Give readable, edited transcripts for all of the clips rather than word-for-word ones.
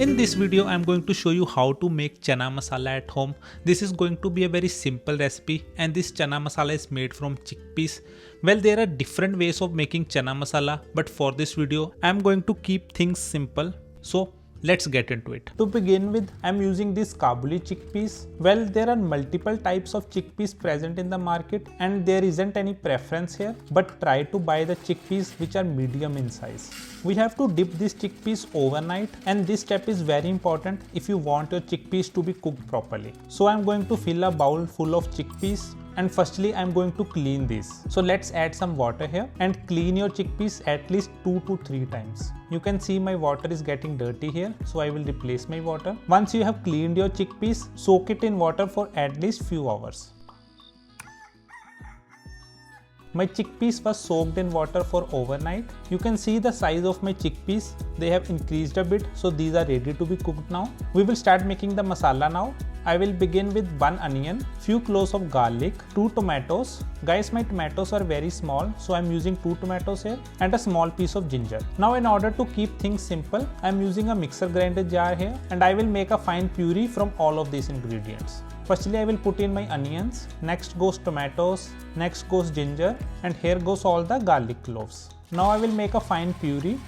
In this video, I am going to show you how to make chana masala at home. This is going to be a very simple recipe and this chana masala is made from chickpeas. Well, there are different ways of making chana masala, but for this video, I am going to keep things simple. So let's get into it. To begin with, I am using these Kabuli chickpeas. Well, there are multiple types of chickpeas present in the market and there isn't any preference here, but try to buy the chickpeas which are medium in size. We have to dip these chickpeas overnight and this step is very important if you want your chickpeas to be cooked properly. So I am going to fill a bowl full of chickpeas. And firstly, I am going to clean these. So let's add some water here and clean your chickpeas at least 2 to 3 times. You can see my water is getting dirty here, so I will replace my water. Once you have cleaned your chickpeas, soak it in water for at least few hours. My chickpeas was soaked in water for overnight. You can see the size of my chickpeas. They have increased a bit, so these are ready to be cooked now. We will start making the masala now. I will begin with 1 onion, few cloves of garlic, 2 tomatoes. Guys, my tomatoes are very small, so I am using 2 tomatoes here and a small piece of ginger. Now in order to keep things simple, I am using a mixer grinder jar here and I will make a fine puree from all of these ingredients. Firstly, I will put in my onions, next goes tomatoes, next goes ginger and here goes all the garlic cloves. Now I will make a fine puree.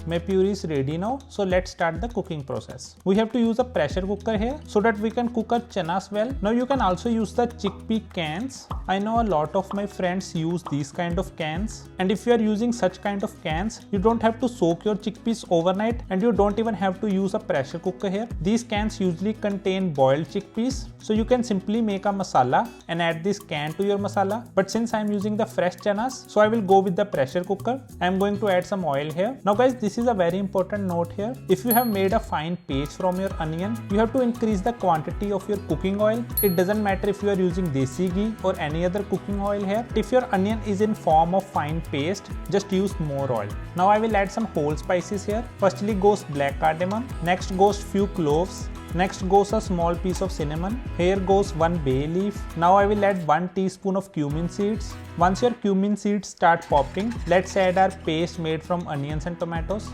My puree is ready now, so let's start the cooking process. We have to use a pressure cooker here so that we can cook our chanas well. Now you can also use the chickpea cans. I know a lot of my friends use these kind of cans, and if you are using such kind of cans, you don't have to soak your chickpeas overnight and you don't even have to use a pressure cooker here. These cans usually contain boiled chickpeas, so you can simply make a masala and add this can to your masala. But since I am using the fresh chanas, so I will go with the pressure cooker. I am going to add some oil here. Now guys, this is a very important note here. If you have made a fine paste from your onion, you have to increase the quantity of your cooking oil. It doesn't matter if you are using desi ghee or any other cooking oil here. If your onion is in form of fine paste, just use more oil. Now I will add some whole spices here. Firstly goes black cardamom, next goes few cloves, next goes a small piece of cinnamon. Here goes 1 bay leaf. Now I will add 1 teaspoon of cumin seeds. Once your cumin seeds start popping, let's add our paste made from onions and tomatoes.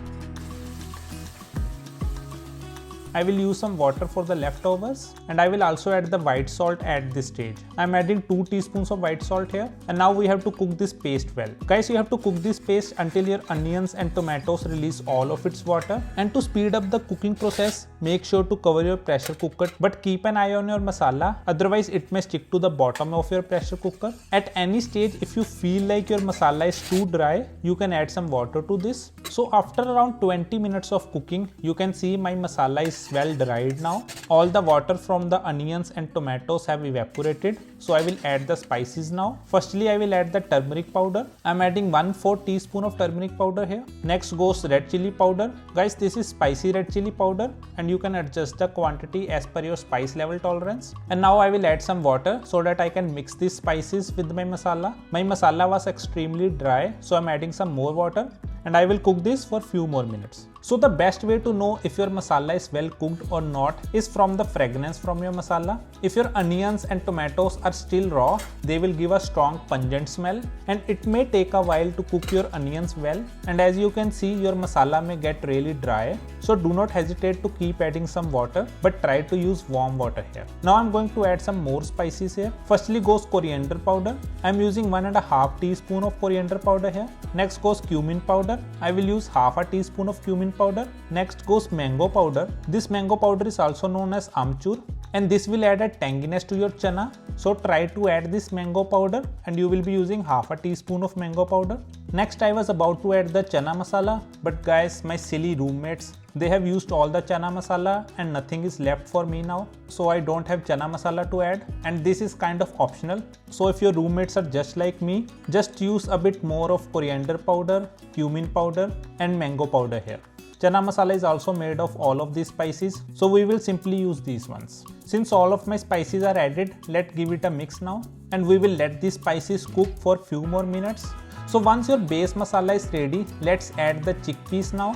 I will use some water for the leftovers and I will also add the white salt at this stage. I am adding 2 teaspoons of white salt here and now we have to cook this paste well. Guys, you have to cook this paste until your onions and tomatoes release all of its water, and to speed up the cooking process, make sure to cover your pressure cooker but keep an eye on your masala, otherwise it may stick to the bottom of your pressure cooker. At any stage, if you feel like your masala is too dry, you can add some water to this. So after around 20 minutes of cooking, you can see my masala is well dried now. All the water from the onions and tomatoes have evaporated. So I will add the spices now. Firstly, I will add the turmeric powder. I am adding 1/4 teaspoon of turmeric powder here. Next goes red chili powder. Guys, this is spicy red chili powder and you can adjust the quantity as per your spice level tolerance. And now I will add some water so that I can mix these spices with my masala. My masala was extremely dry, so I am adding some more water and I will cook this for few more minutes. So the best way to know if your masala is well cooked or not is from the fragrance from your masala. If your onions and tomatoes are still raw, they will give a strong pungent smell and it may take a while to cook your onions well, and as you can see, your masala may get really dry. So do not hesitate to keep adding some water, but try to use warm water here. Now I'm going to add some more spices here. Firstly goes coriander powder. I'm using 1.5 teaspoon of coriander powder here. Next goes cumin powder. I will use half a teaspoon of cumin powder. Next goes mango powder. This mango powder is also known as amchur and this will add a tanginess to your chana. So try to add this mango powder and you will be using half a teaspoon of mango powder. Next, I was about to add the chana masala, but guys, my silly roommates, they have used all the chana masala and nothing is left for me now. So I don't have chana masala to add, and this is kind of optional. So if your roommates are just like me, just use a bit more of coriander powder, cumin powder and mango powder here. Chana masala is also made of all of these spices, so we will simply use these ones. Since all of my spices are added, let's give it a mix now and we will let these spices cook for few more minutes. So once your base masala is ready, let's add the chickpeas now.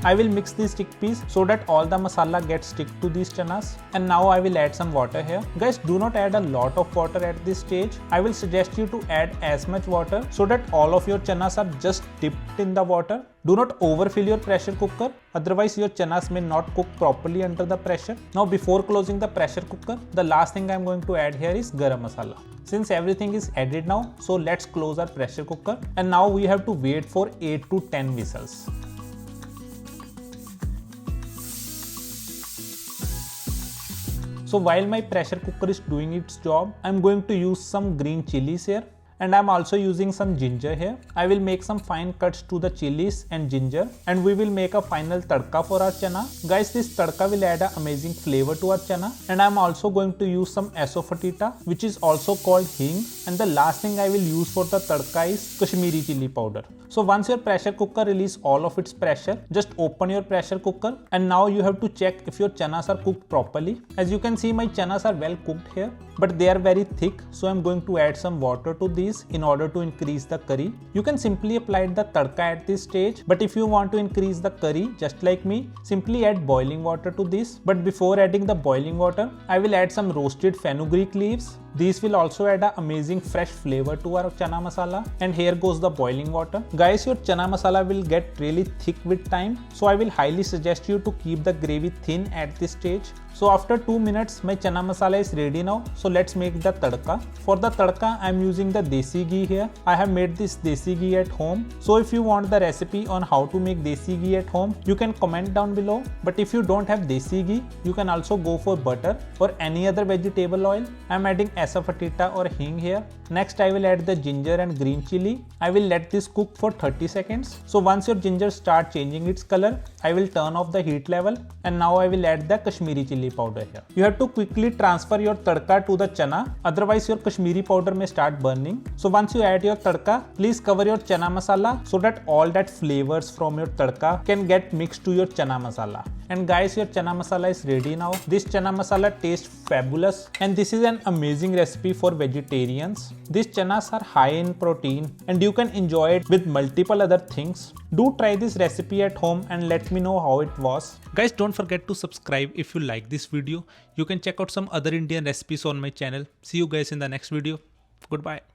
I will mix these chickpeas so that all the masala gets stick to these chanas. And now I will add some water here. Guys, do not add a lot of water at this stage. I will suggest you to add as much water so that all of your chanas are just dipped in the water. Do not overfill your pressure cooker, otherwise your chanas may not cook properly under the pressure. Now before closing the pressure cooker, the last thing I am going to add here is garam masala. Since everything is added now, so let's close our pressure cooker, and now we have to wait for 8 to 10 whistles. So while my pressure cooker is doing its job, I am going to use some green chilies here. And I'm also using some ginger here. I will make some fine cuts to the chilies and ginger, and we will make a final tadka for our chana. Guys, this tadka will add an amazing flavor to our chana. And I'm also going to use some asafoetida, which is also called hing. And the last thing I will use for the tadka is Kashmiri chili powder. So once your pressure cooker release all of its pressure, just open your pressure cooker, and now you have to check if your chanas are cooked properly. As you can see, my chanas are well cooked here, but they are very thick, so I'm going to add some water to these in order to increase the curry. You can simply apply the tadka at this stage, but if you want to increase the curry just like me, simply add boiling water to this. But before adding the boiling water, I will add some roasted fenugreek leaves. These will also add an amazing fresh flavor to our chana masala. And here goes the boiling water. Guys, your chana masala will get really thick with time, so I will highly suggest you to keep the gravy thin at this stage. So after 2 minutes, my chana masala is ready now. So let's make the tadka. For the tadka, I am using the desi ghee here. I have made this desi ghee at home. So if you want the recipe on how to make desi ghee at home, you can comment down below. But if you don't have desi ghee, you can also go for butter or any other vegetable oil. I am adding asafoetida or hing here. Next, I will add the ginger and green chili. I will let this cook for 30 seconds. So once your ginger starts changing its color, I will turn off the heat level, and now I will add the Kashmiri chili powder here. You have to quickly transfer your tadka to the chana, otherwise your Kashmiri powder may start burning. So once you add your tadka, please cover your chana masala so that all that flavors from your tadka can get mixed to your chana masala. And guys, your chana masala is ready now. This chana masala tastes fabulous, and this is an amazing recipe for vegetarians. These chanas are high in protein, and you can enjoy it with multiple other things. Do try this recipe at home and let me know how it was. Guys, don't forget to subscribe if you like this video. You can check out some other Indian recipes on my channel. See you guys in the next video. Goodbye.